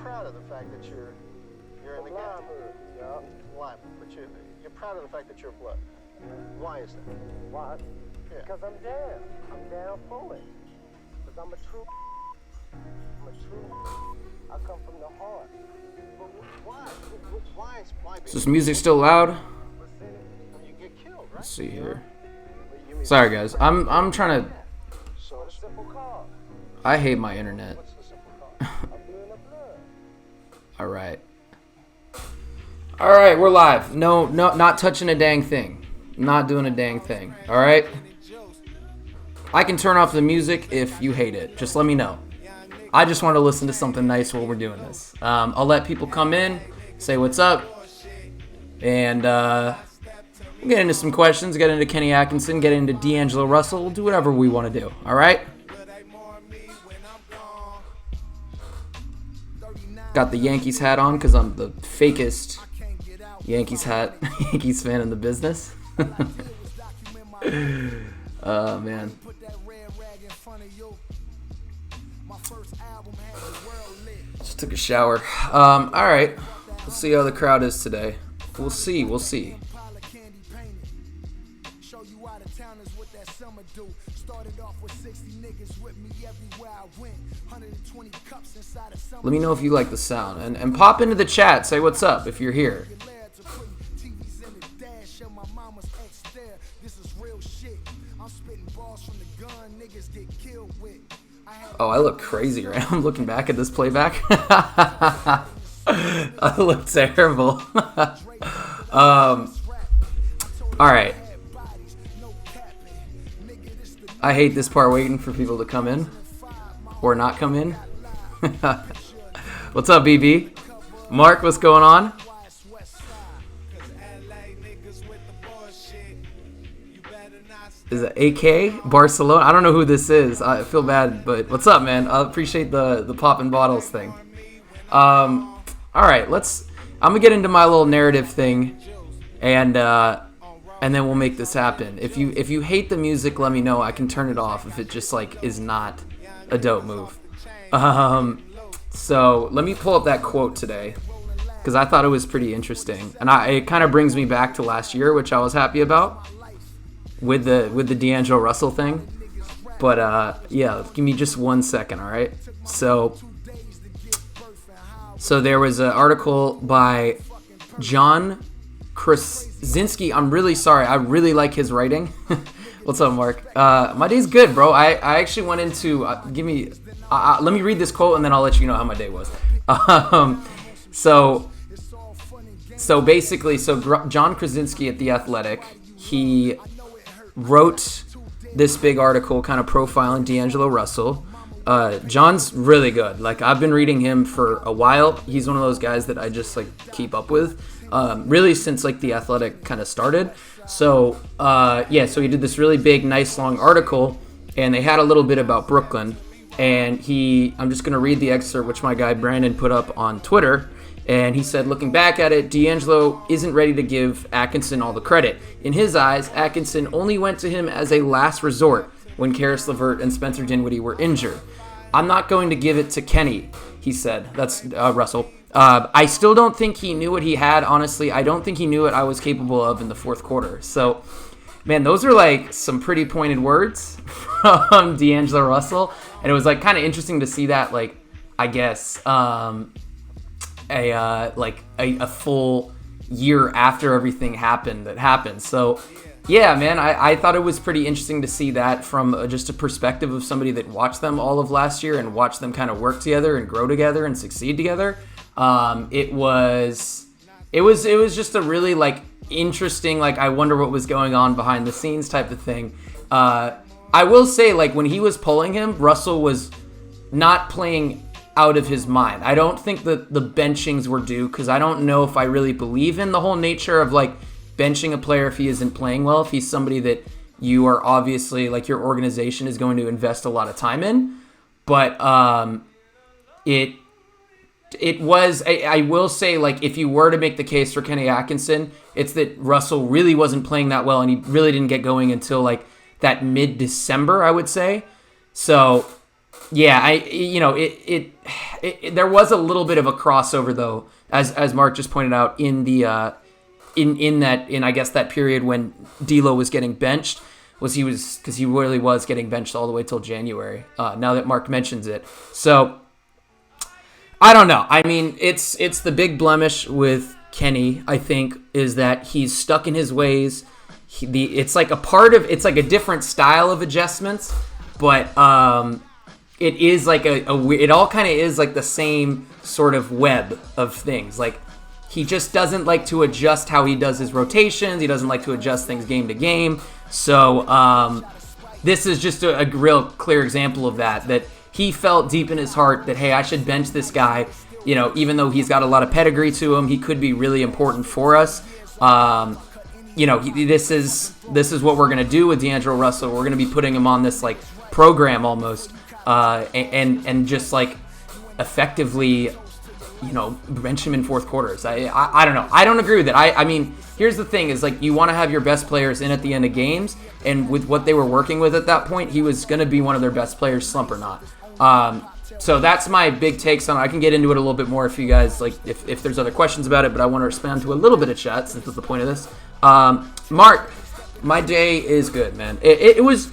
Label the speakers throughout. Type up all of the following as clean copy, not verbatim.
Speaker 1: proud of the fact that you're in the game.
Speaker 2: Yeah.
Speaker 1: Why? But you're proud of the fact that you're blood. Why is that?
Speaker 2: Why?
Speaker 1: Yeah.
Speaker 2: Because I'm down. I'm down for it. Because I'm a true. I come from the heart.
Speaker 1: But why? Why?
Speaker 3: Is this music still loud?
Speaker 1: When you get killed, right?
Speaker 3: Let's see here.
Speaker 1: You mean-
Speaker 3: Sorry guys, I'm trying to.
Speaker 1: So
Speaker 2: Simple cause.
Speaker 3: I hate my internet.
Speaker 1: what's the simple cause?
Speaker 2: I'm doing the blood.
Speaker 3: All right. All right, we're live. No, not touching a dang thing. Not doing a dang thing. All right. I can turn off the music if you hate it. Just let me know. I just want to listen to something nice while we're doing this. I'll let people come in, say what's up, and we'll get into some questions, get into Kenny Atkinson, get into D'Angelo Russell. We'll do whatever we want to do. All right. Got the Yankees hat on because I'm the fakest Yankees fan in the business. Oh, man. Just took a shower. All right. We'll see how the crowd is today. We'll see. Let me know if you like the sound. And pop into the chat. Say what's up if you're here. Oh, I look crazy right now. I'm looking back at this playback. I look terrible. All right. I hate this part, waiting for people to come in or not come in. What's up, BB? Mark, what's going on? Is it AK Barcelona? I don't know who this is. I feel bad, but what's up, man? I appreciate the popping bottles thing. All right, I'm gonna get into my little narrative thing, and then we'll make this happen. If you hate the music, let me know. I can turn it off if it just like is not a dope move. So let me pull up that quote today because I thought it was pretty interesting, and it kind of brings me back to last year, which I was happy about with the D'Angelo Russell thing. But yeah, give me just 1 second, all right? So there was an article by John Krasinski. I'm really sorry. I really like his writing. What's up, Mark? My day's good, bro. I actually went into let me read this quote and then I'll let you know how my day was. So basically, John Krasinski at The Athletic, he wrote this big article kind of profiling D'Angelo Russell. John's really good. Like, I've been reading him for a while. He's one of those guys that I just like keep up with, really since like The Athletic kind of started. So so he did this really big, nice long article, and they had a little bit about Brooklyn. And I'm just going to read the excerpt, which my guy Brandon put up on Twitter. And he said, looking back at it, D'Angelo isn't ready to give Atkinson all the credit. In his eyes, Atkinson only went to him as a last resort when Karis LeVert and Spencer Dinwiddie were injured. I'm not going to give it to Kenny, he said. That's Russell. I still don't think he knew what he had, honestly. I don't think he knew what I was capable of in the fourth quarter. So, man, those are like some pretty pointed words from D'Angelo Russell. And it was like kind of interesting to see that, like, I guess, a full year after everything happened. So, yeah, man, I thought it was pretty interesting to see that from just a perspective of somebody that watched them all of last year and watched them kind of work together and grow together and succeed together. It was just a really like interesting, like, I wonder what was going on behind the scenes type of thing. I will say, like, when he was pulling him, Russell was not playing out of his mind. I don't think that the benchings were due, because I don't know if I really believe in the whole nature of like benching a player if he isn't playing well, if he's somebody that you are obviously, like, your organization is going to invest a lot of time in. But it was, I will say, like, if you were to make the case for Kenny Atkinson, it's that Russell really wasn't playing that well, and he really didn't get going until like that mid-December, I would say. So Yeah, there was a little bit of a crossover though, as Mark just pointed out in the in I guess that period when D'Lo was getting benched, because he really was getting benched all the way till January. Now that Mark mentions it, so I don't know. I mean, it's the big blemish with Kenny, I think, is that he's stuck in his ways. It's like a different style of adjustments, but it is like it all kind of is like the same sort of web of things. Like, he just doesn't like to adjust how he does his rotations. He doesn't like to adjust things game to game. So this is just a real clear example of that he felt deep in his heart that, hey, I should bench this guy. You know, even though he's got a lot of pedigree to him, he could be really important for us. You know, this is what we're gonna do with D'Angelo Russell. We're gonna be putting him on this like program almost, and just like effectively, you know, bench him in fourth quarters. I don't know. I don't agree with it. I mean, here's the thing: is like you want to have your best players in at the end of games, and with what they were working with at that point, he was gonna be one of their best players, slump or not. So that's my big takes on it. I can get into it a little bit more if you guys like, if there's other questions about it, but I want to respond to a little bit of chat since that's the point of this. Mark, my day is good, man. It was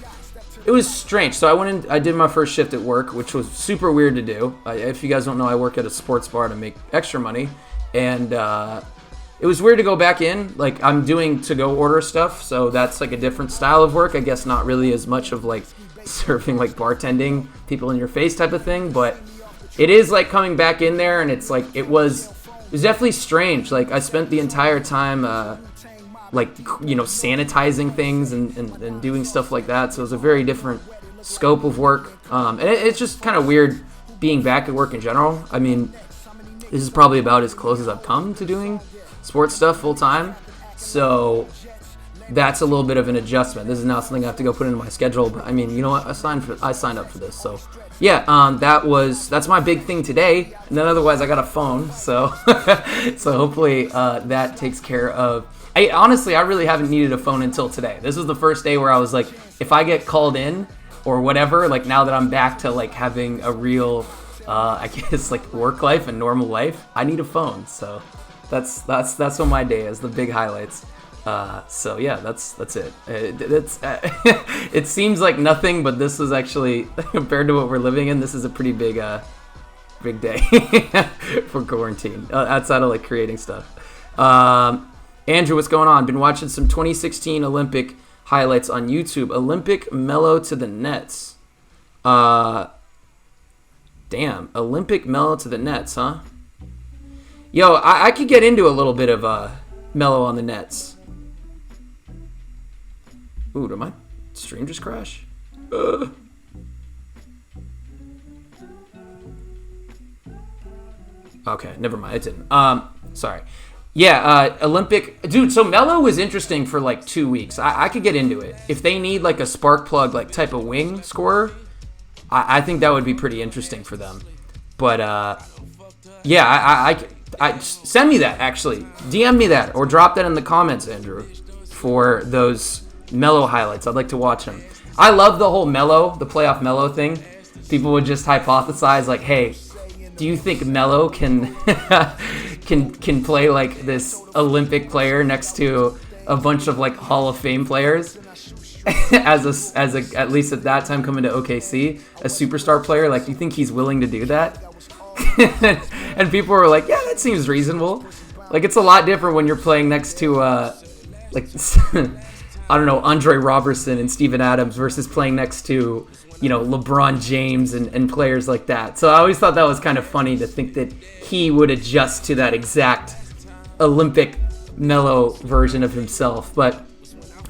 Speaker 3: strange. So I went in, I did my first shift at work, which was super weird to do. If you guys don't know, I work at a sports bar to make extra money, and it was weird to go back in. Like, I'm doing to-go order stuff, so that's like a different style of work. I guess not really as much of like serving, like like people in your face type of thing, but it is like coming back in there, and it's like it was definitely strange. Like, I spent the entire time like, you know, sanitizing things and doing stuff like that, so it was a very different scope of work, and it's just kind of weird being back at work in general. I mean, this is probably about as close as I've come to doing sports stuff full time, so that's a little bit of an adjustment. This is now something I have to go put into my schedule, but I mean, you know what? I signed up for this, so yeah. That's my big thing today. And then otherwise, I got a phone, so so hopefully that takes care of. Honestly, I really haven't needed a phone until today. This is the first day where I was like, if I get called in or whatever, like now that I'm back to like having a real, I guess like work life and normal life, I need a phone. So that's what my day is. The big highlights. So yeah, that's it. It seems like nothing, but this is actually, compared to what we're living in, this is a pretty big day for quarantine, outside of like creating stuff. Andrew, what's going on? Been watching some 2016 Olympic highlights on YouTube. Olympic Melo to the Nets. Damn, Olympic Melo to the Nets, huh? Yo, I could get into a little bit of Melo on the Nets. Ooh, did my stream just crash? Okay, never mind. It didn't. Sorry. Yeah, Olympic... Dude, so Melo was interesting for like 2 weeks. I could get into it. If they need like a spark plug like type of wing scorer, I think that would be pretty interesting for them. But yeah, I send me that, actually. DM me that or drop that in the comments, Andrew, for those Melo highlights. I'd like to watch them. I love the whole Melo, the playoff Melo thing. People would just hypothesize like, hey, do you think Melo can can play like this Olympic player next to a bunch of like Hall of Fame players as a at least at that time coming to OKC, a superstar player? Like, do you think he's willing to do that? And people were like, yeah, that seems reasonable. Like, it's a lot different when you're playing next to like I don't know, Andre Robertson and Steven Adams versus playing next to, you know, LeBron James and players like that. So I always thought that was kind of funny to think that he would adjust to that exact Olympic Melo version of himself. But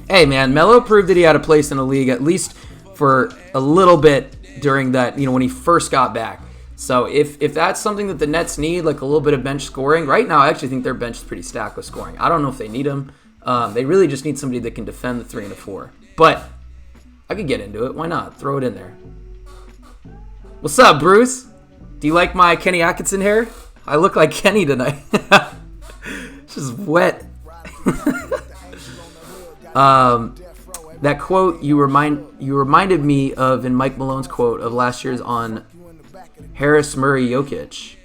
Speaker 3: hey, man, Melo proved that he had a place in the league, at least for a little bit during that, you know, when he first got back. So if that's something that the Nets need, like a little bit of bench scoring, right now I actually think their bench is pretty stacked with scoring. I don't know if they need him. They really just need somebody that can defend the 3 and the 4. But I could get into it. Why not? Throw it in there. What's up, Bruce? Do you like my Kenny Atkinson hair? I look like Kenny tonight. It's just wet. that quote you reminded me of in Mike Malone's quote of last year's on Harris Murray Jokic,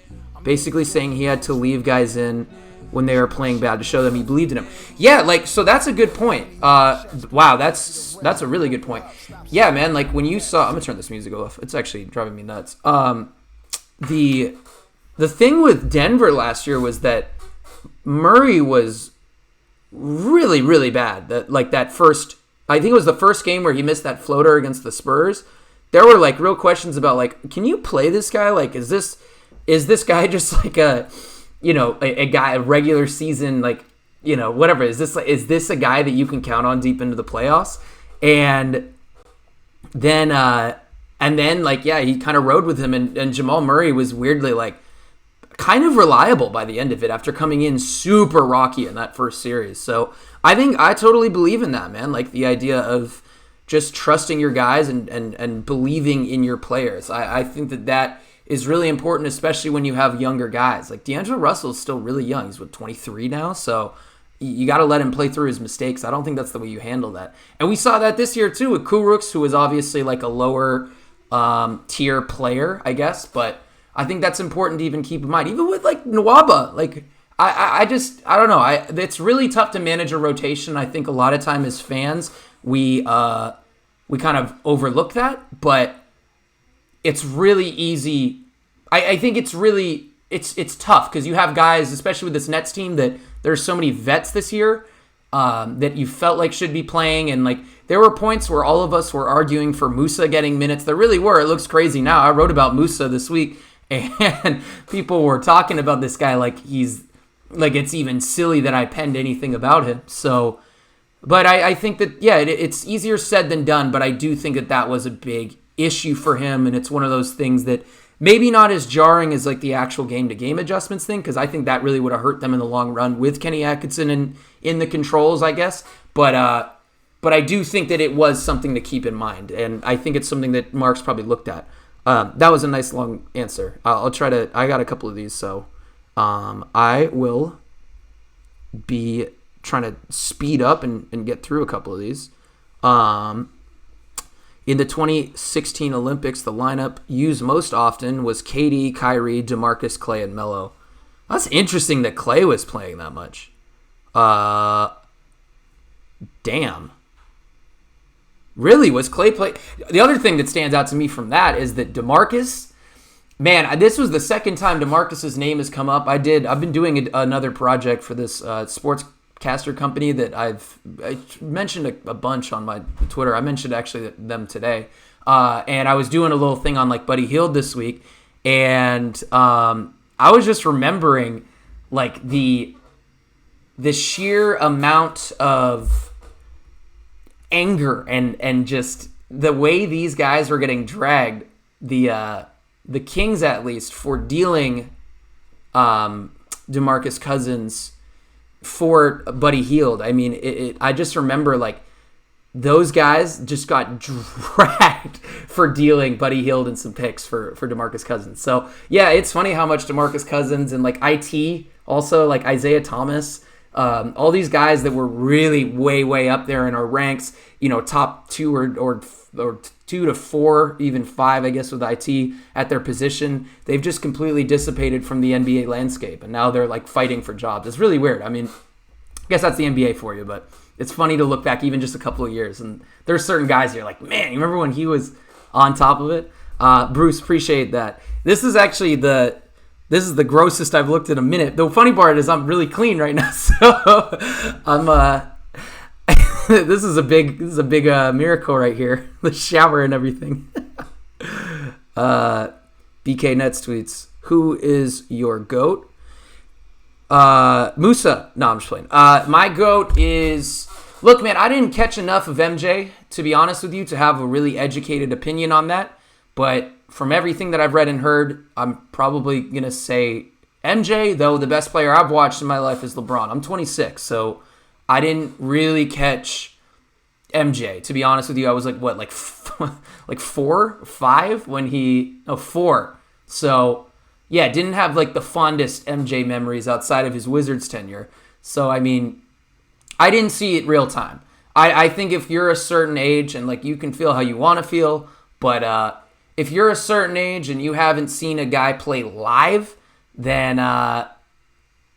Speaker 3: basically saying he had to leave guys in when they were playing bad to show them he believed in them. Yeah, like, so that's a good point. Wow, that's a really good point. Yeah, man, like when you saw, I'm gonna turn this music off. It's actually driving me nuts. The thing with Denver last year was that Murray was really, really bad. That first, I think it was the first game where he missed that floater against the Spurs. There were like real questions about like, can you play this guy? Like, is this guy just like a guy, a regular season, like, whatever. Is this a guy that you can count on deep into the playoffs? And then like, yeah, he kind of rode with him, and Jamal Murray was weirdly like kind of reliable by the end of it after coming in super rocky in that first series. So I think I totally believe in that, man. Like the idea of just trusting your guys and believing in your players. I think that is really important, especially when you have younger guys. Like D'Angelo Russell is still really young. He's 23 now, so you got to let him play through his mistakes. I don't think that's the way you handle that. And we saw that this year too with Kurucs, who was obviously like a lower tier player, I guess, but I think that's important to even keep in mind. Even with like Nwaba, like I don't know. It's really tough to manage a rotation. I think a lot of time as fans we kind of overlook that, but it's really easy. I think it's really it's tough because you have guys, especially with this Nets team, that there's so many vets this year that you felt like should be playing, and like there were points where all of us were arguing for Musa getting minutes. There really were. It looks crazy now. I wrote about Musa this week, and people were talking about this guy like he's like it's even silly that I penned anything about him. So, but I think that yeah, it's easier said than done. But I do think that was a big issue for him, and it's one of those things that maybe not as jarring as like the actual game-to-game adjustments thing, because I think that really would have hurt them in the long run with Kenny Atkinson in the controls, I guess. But I do think that it was something to keep in mind, and I think it's something that Mark's probably looked at. That was a nice long answer. I'll try to. I got a couple of these, so I will be trying to speed up and get through a couple of these. In the 2016 Olympics, the lineup used most often was KD, Kyrie, DeMarcus, Clay, and Melo. That's interesting that Clay was playing that much. Damn. Really, was Clay play? The other thing that stands out to me from that is that DeMarcus, man, this was the second time DeMarcus's name has come up. I've been doing another project for this sportscaster company that I mentioned a bunch on my Twitter. I mentioned actually them today. And I was doing a little thing on like Buddy Hield this week. And I was just remembering like the sheer amount of anger and just the way these guys were getting dragged, the Kings at least, for dealing DeMarcus Cousins for Buddy Hield. I mean, I just remember like those guys just got dragged for dealing Buddy Hield and some picks for DeMarcus Cousins. So yeah, it's funny how much DeMarcus Cousins and like IT, also like Isaiah Thomas, all these guys that were really way, way up there in our ranks, top 2 or 2 to 4, even 5, I guess, with IT at their position. They've just completely dissipated from the NBA landscape, and now they're like fighting for jobs. It's really weird. I mean, I guess that's the NBA for you, but it's funny to look back even just a couple of years, and there's certain guys you're like, man, you remember when he was on top of it? Bruce, appreciate that. This is actually the grossest I've looked in a minute. The funny part is I'm really clean right now, so I'm this is a big miracle right here. The shower and everything. BK Nets tweets, who is your GOAT? Musa. No, I'm just playing. My GOAT is, look, man, I didn't catch enough of MJ, to be honest with you, to have a really educated opinion on that. But from everything that I've read and heard, I'm probably going to say MJ, though the best player I've watched in my life is LeBron. I'm 26, so I didn't really catch MJ. To be honest with you, I was like, what, like 4, 5 when he... No, 4. So, yeah, didn't have like the fondest MJ memories outside of his Wizards tenure. So, I mean, I didn't see it real time. I think if you're a certain age and like you can feel how you want to feel, but if you're a certain age and you haven't seen a guy play live, then I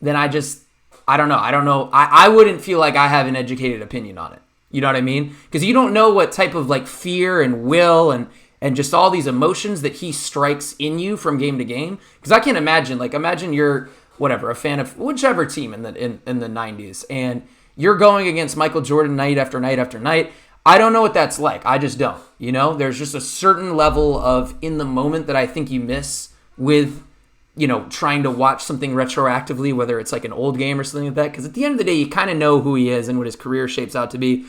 Speaker 3: don't know. I wouldn't feel like I have an educated opinion on it. You know what I mean? Because you don't know what type of like fear and will and just all these emotions that he strikes in you from game to game. Because I can't imagine you're whatever, a fan of whichever team in the 90s, and you're going against Michael Jordan night after night after night. I don't know what that's like. I just don't. You know, there's just a certain level of in the moment that I think you miss with, you know, trying to watch something retroactively, whether it's like an old game or something like that. Because at the end of the day, you kind of know who he is and what his career shapes out to be.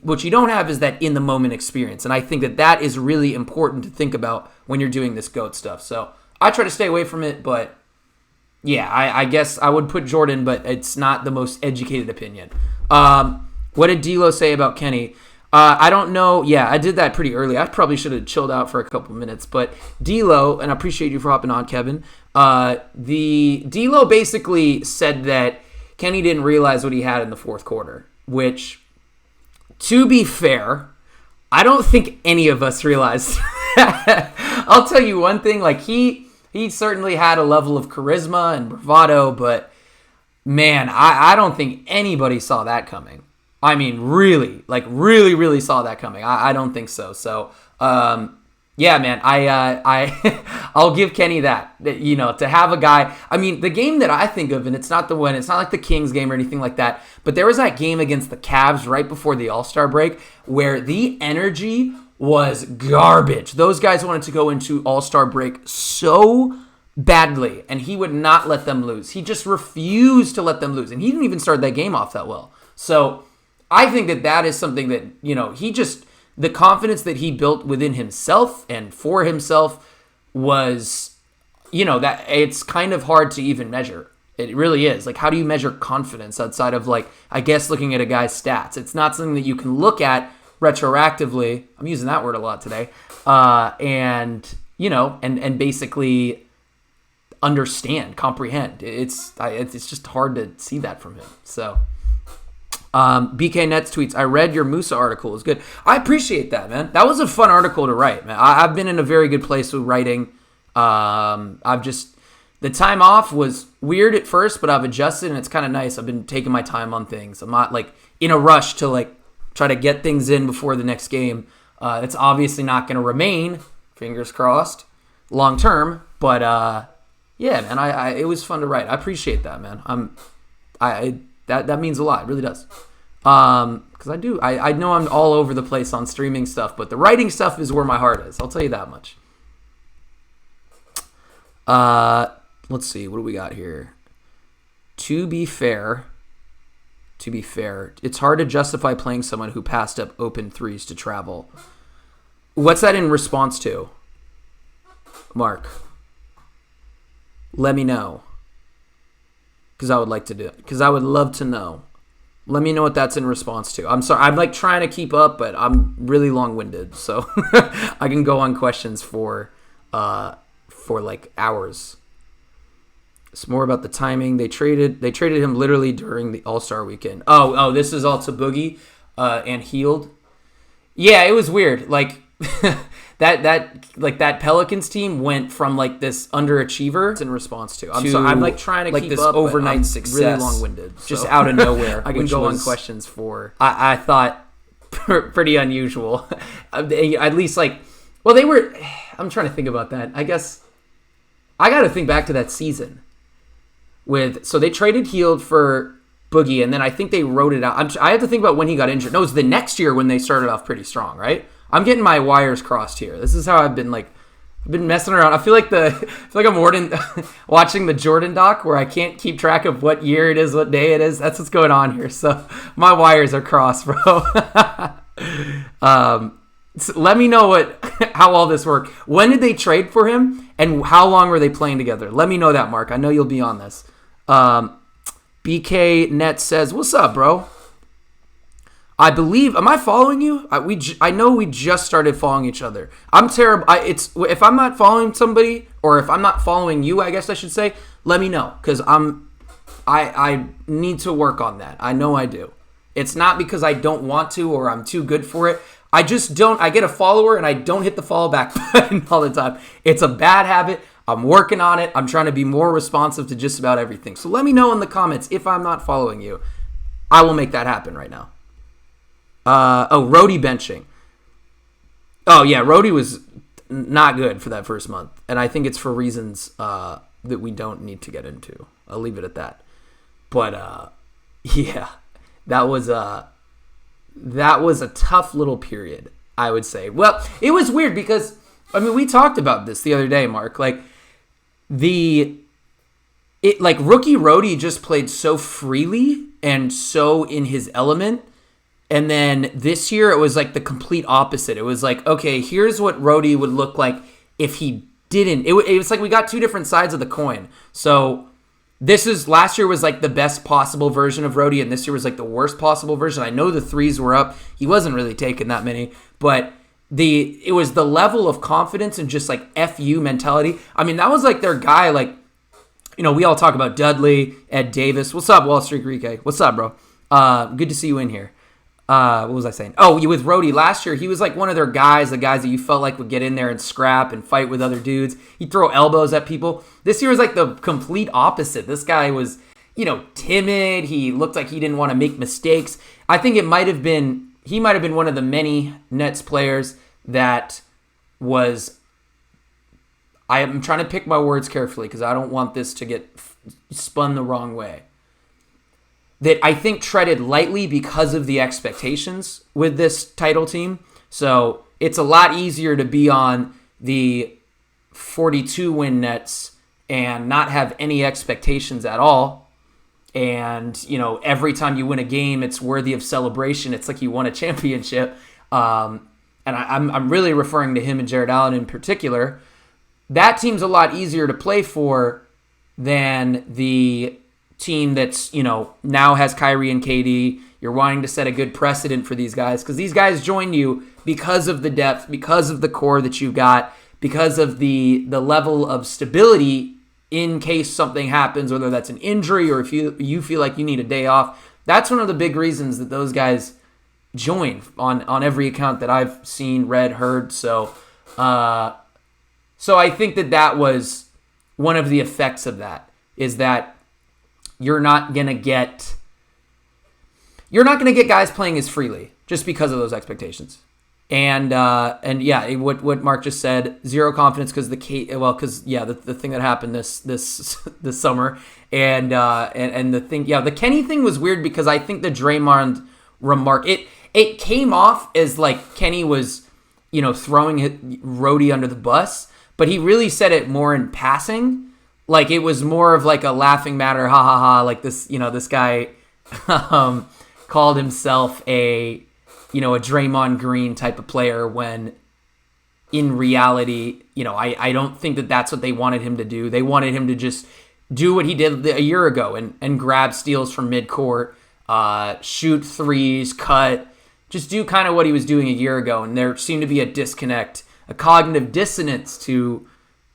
Speaker 3: What you don't have is that in the moment experience. And I think that is really important to think about when you're doing this GOAT stuff. So I try to stay away from it, but yeah, I guess I would put Jordan, but it's not the most educated opinion. What did D'Lo say about Kenny? I don't know. Yeah, I did that pretty early. I probably should have chilled out for a couple minutes. But D'Lo, and I appreciate you for hopping on, Kevin. The D'Lo basically said that Kenny didn't realize what he had in the fourth quarter, which, to be fair, I don't think any of us realized. I'll tell you one thing, like he certainly had a level of charisma and bravado, but man, I don't think anybody saw that coming. I mean, really saw that coming. I don't think so. So, yeah, man, I'll give Kenny that, you know, to have a guy. I mean, the game that I think of, and it's not like the Kings game or anything like that, but there was that game against the Cavs right before the All-Star break where the energy was garbage. Those guys wanted to go into All-Star break so badly, and he would not let them lose. He just refused to let them lose, and he didn't even start that game off that well. So I think that is something that, you know, the confidence that he built within himself and for himself was, you know, that it's kind of hard to even measure. It really is. Like, how do you measure confidence outside of, like, I guess looking at a guy's stats? It's not something that you can look at retroactively. I'm using that word a lot today. And, you know, and basically comprehend. It's just hard to see that from him. So, BK Nets tweets, I read your Musa article. It was good. I appreciate that, man. That was a fun article to write, man. I've been in a very good place with writing. The time off was weird at first, but I've adjusted and it's kind of nice. I've been taking my time on things. I'm not like in a rush to like try to get things in before the next game. It's obviously not going to remain, fingers crossed, long term. But yeah, man, it was fun to write. I appreciate that, man. That means a lot. It really does. Because I know I'm all over the place on streaming stuff, but the writing stuff is where my heart is. I'll tell you that much. Let's see. What do we got here? To be fair, it's hard to justify playing someone who passed up open threes to travel. What's that in response to? Mark, let me know. Because I would like to do it. Because I would love to know. Let me know what that's in response to. I'm sorry. I'm like trying to keep up, but I'm really long-winded. So I can go on questions for like hours. It's more about the timing. They traded him literally during the All-Star weekend. Oh, this is all to Boogie and Healed. Yeah, it was weird. Like that Pelicans team went from like this underachiever in response to. I'm like trying to like keep this up, overnight success. Really long-winded, so. Just out of nowhere. I can go on questions for. I thought pretty unusual. At least like, well, they were. I'm trying to think about that. I guess I got to think back to that season. So they traded Healed for Boogie, and then I think they wrote it out. I have to think about when he got injured. No, it was the next year when they started off pretty strong, right? I'm getting my wires crossed here. This is how I've been messing around. I feel like I'm watching the Jordan doc where I can't keep track of what year it is, what day it is. That's what's going on here. So my wires are crossed, bro. So let me know how all this worked. When did they trade for him, and how long were they playing together? Let me know that, Mark. I know you'll be on this. BK Net says, "What's up, bro? I believe. Am I following you? I know we just started following each other. I'm terrible. If I'm not following somebody, or if I'm not following you, I guess I should say. Let me know, because I need to work on that. I know I do. It's not because I don't want to or I'm too good for it. I just don't. I get a follower and I don't hit the follow back button all the time. It's a bad habit. I'm working on it. I'm trying to be more responsive to just about everything. So let me know in the comments if I'm not following you. I will make that happen right now. Rhodey benching. Oh, yeah, Rhodey was not good for that first month. And I think it's for reasons that we don't need to get into. I'll leave it at that. But, yeah, that was a tough little period, I would say. Well, it was weird because, I mean, we talked about this the other day, Mark. Like, rookie Rhodey just played so freely and so in his element. And then this year it was like the complete opposite. It was like, okay, here's what Rhodey would look like if he didn't. It was like we got two different sides of the coin. So last year was like the best possible version of Rhodey, and this year was like the worst possible version. I know the threes were up. He wasn't really taking that many, but it was the level of confidence and just like FU mentality. I mean, that was like their guy. Like, you know, we all talk about Dudley, Ed Davis. What's up, Wall Street Greek? What's up, bro? Good to see you in here. What was I saying? Oh, with Rhodey last year, he was like one of their guys, the guys that you felt like would get in there and scrap and fight with other dudes. He'd throw elbows at people. This year was like the complete opposite. This guy was, you know, timid. He looked like he didn't want to make mistakes. I think he might have been one of the many Nets players that was, I am trying to pick my words carefully because I don't want this to get spun the wrong way, that I think treaded lightly because of the expectations with this title team. So it's a lot easier to be on the 42-win Nets and not have any expectations at all. And, you know, every time you win a game, it's worthy of celebration. It's like you won a championship. And I'm really referring to him and Jared Allen in particular. That team's a lot easier to play for than the team that's, you know, now has Kyrie and KD. You're wanting to set a good precedent for these guys because these guys joined you because of the depth, because of the core that you got, because of the level of stability in case something happens, whether that's an injury or if you feel like you need a day off. That's one of the big reasons that those guys join on every account that I've seen, read, heard. So I think that was one of the effects of that, is that you're not gonna get guys playing as freely just because of those expectations. And yeah, what Mark just said, zero confidence because the thing that happened this summer, and the thing, yeah, the Kenny thing was weird because I think the Draymond remark, it came off as like Kenny was, you know, throwing Rhodey under the bus, but he really said it more in passing. Like, it was more of like a laughing matter, ha ha ha, like this, you know, this guy called himself a Draymond Green type of player when in reality, you know, I don't think that that's what they wanted him to do. They wanted him to just do what he did a year ago and grab steals from midcourt, shoot threes, cut, just do kind of what he was doing a year ago. And there seemed to be a disconnect, a cognitive dissonance, to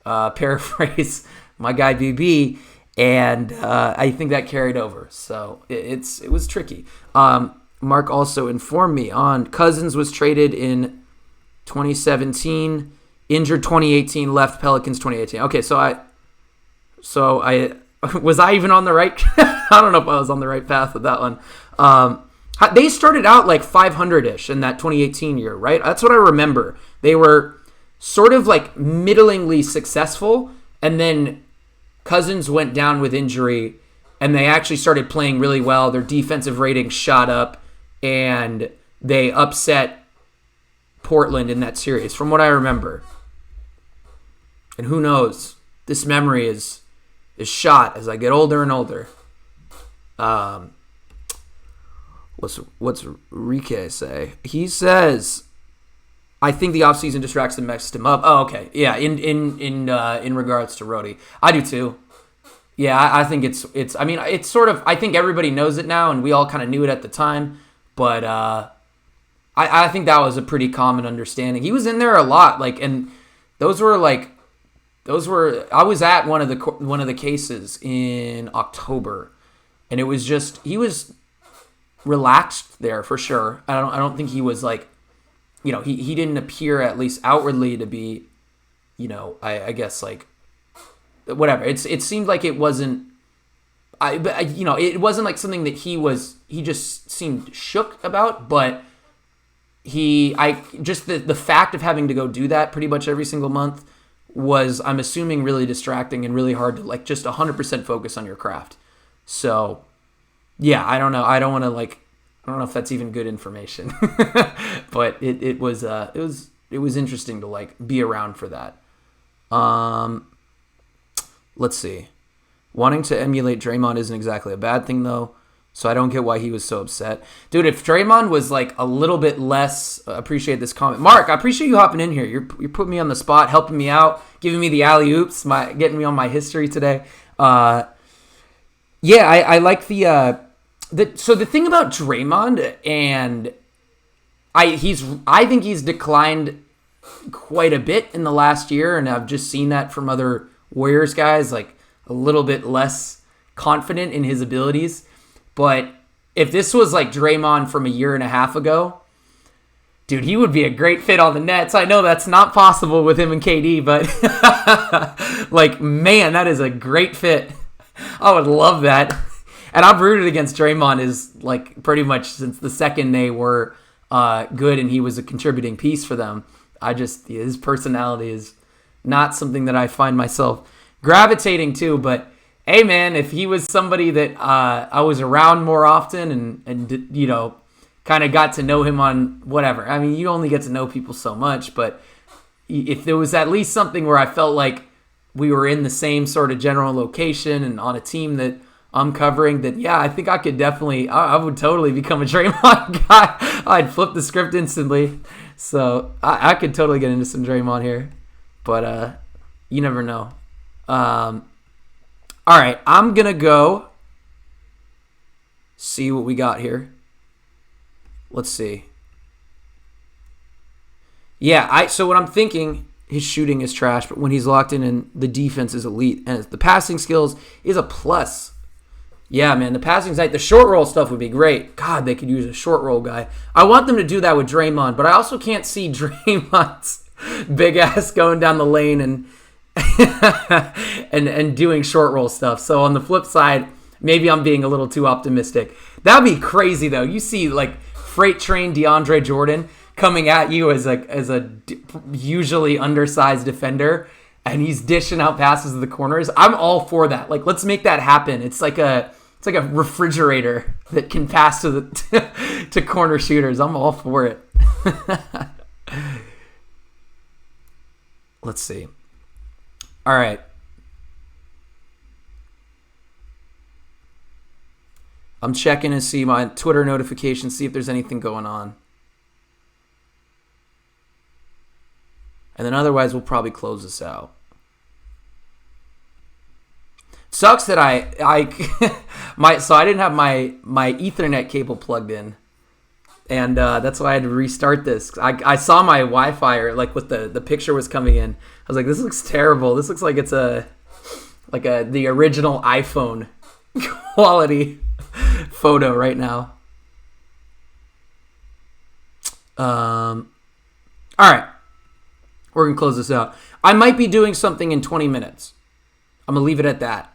Speaker 3: paraphrase my guy BB, and I think that carried over. So it was tricky. Mark also informed me on Cousins was traded in 2017, injured 2018, left Pelicans 2018. Okay, so I was I even on the right? I don't know if I was on the right path with that one. They started out like 500-ish in that 2018 year, right? That's what I remember. They were sort of like middlingly successful, and then Cousins went down with injury, and they actually started playing really well. Their defensive rating shot up, and they upset Portland in that series, from what I remember. And who knows? This memory is shot as I get older and older. What's Rike say? He says, I think the offseason distracts and messed him up. Oh, okay. Yeah, in regards to Rhodey. I do too. Yeah, I think it's I mean, it's sort of, I think everybody knows it now, and we all kind of knew it at the time, but I think that was a pretty common understanding. He was in there a lot, like, and I was at one of the cases in October, and it was just, he was relaxed there for sure. I don't think he was like, he didn't appear, at least outwardly, to be, I guess like whatever. It seemed like it wasn't. It wasn't like something that he just seemed shook about, but the fact of having to go do that pretty much every single month was, I'm assuming, really distracting and really hard to like just 100% focus on your craft. So yeah, I don't know. I don't know if that's even good information, but it was interesting to like be around for that. Let's see. Wanting to emulate Draymond isn't exactly a bad thing, though, so I don't get why he was so upset. Dude, if Draymond was like a little bit less, appreciate this comment. Mark, I appreciate you hopping in here. You're putting me on the spot, helping me out, giving me the alley-oops, getting me on my history today. I like the thing about Draymond, and I think he's declined quite a bit in the last year, and I've just seen that from other Warriors guys, like a little bit less confident in his abilities. But if this was like Draymond from a year and a half ago, dude, he would be a great fit on the Nets. I know that's not possible with him and KD, but like, man, that is a great fit. I would love that. And I've rooted against Draymond is like pretty much since the second they were good and he was a contributing piece for them. His personality is not something that I find myself gravitating to, but hey man, if he was somebody that I was around more often and kind of got to know him on whatever. I mean, you only get to know people so much, but if there was at least something where I felt like we were in the same sort of general location and on a team that I'm covering, then yeah, I think I could definitely, I would totally become a Draymond guy. I'd flip the script instantly. So I could totally get into some Draymond here, but you never know. All right, I'm going to go see what we got here. Let's see. Yeah, so what I'm thinking, his shooting is trash, but when he's locked in and the defense is elite and the passing skills is a plus. Yeah, man, the passing side, the short roll stuff would be great. God, they could use a short roll guy. I want them to do that with Draymond, but I also can't see Draymond's big ass going down the lane and and doing short roll stuff. So on the flip side, maybe I'm being a little too optimistic. That'd be crazy though. You see like freight train DeAndre Jordan coming at you as a usually undersized defender, and he's dishing out passes to the corners. I'm all for that. Like, let's make that happen. It's like a refrigerator that can pass to to corner shooters. I'm all for it. Let's see. All right. I'm checking to see my Twitter notifications, see if there's anything going on. And then otherwise, we'll probably close this out. Sucks that I didn't have my Ethernet cable plugged in. And that's why I had to restart this. I saw my Wi-Fi, or like what the picture was coming in. I was like, this looks terrible. This looks like it's the original iPhone quality photo right now. All right. We're going to close this out. I might be doing something in 20 minutes. I'm going to leave it at that.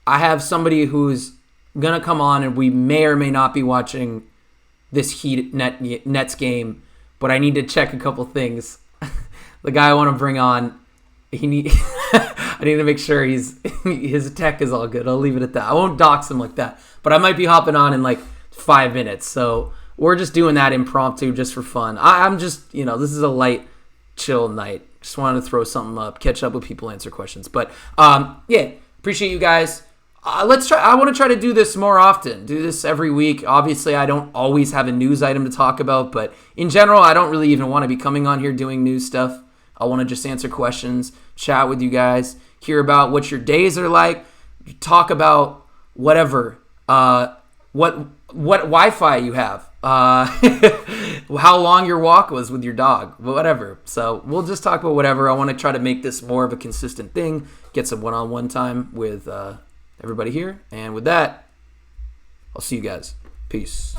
Speaker 3: I have somebody who's going to come on, and we may or may not be watching this Nets game, but I need to check a couple things. The guy I want to bring on, I need to make sure his tech is all good. I'll leave it at that. I won't dox him like that, but I might be hopping on in like 5 minutes. So we're just doing that impromptu just for fun. I'm just, this is a light, chill night. Just wanted to throw something up, catch up with people, answer questions. But yeah, appreciate you guys. Let's try. I want to try to do this more often. Do this every week. Obviously, I don't always have a news item to talk about, but in general, I don't really even want to be coming on here doing news stuff. I want to just answer questions, chat with you guys, hear about what your days are like, talk about whatever, what Wi-Fi you have, how long your walk was with your dog, whatever. So we'll just talk about whatever. I want to try to make this more of a consistent thing, get some one-on-one time with everybody here. And with that, I'll see you guys. Peace.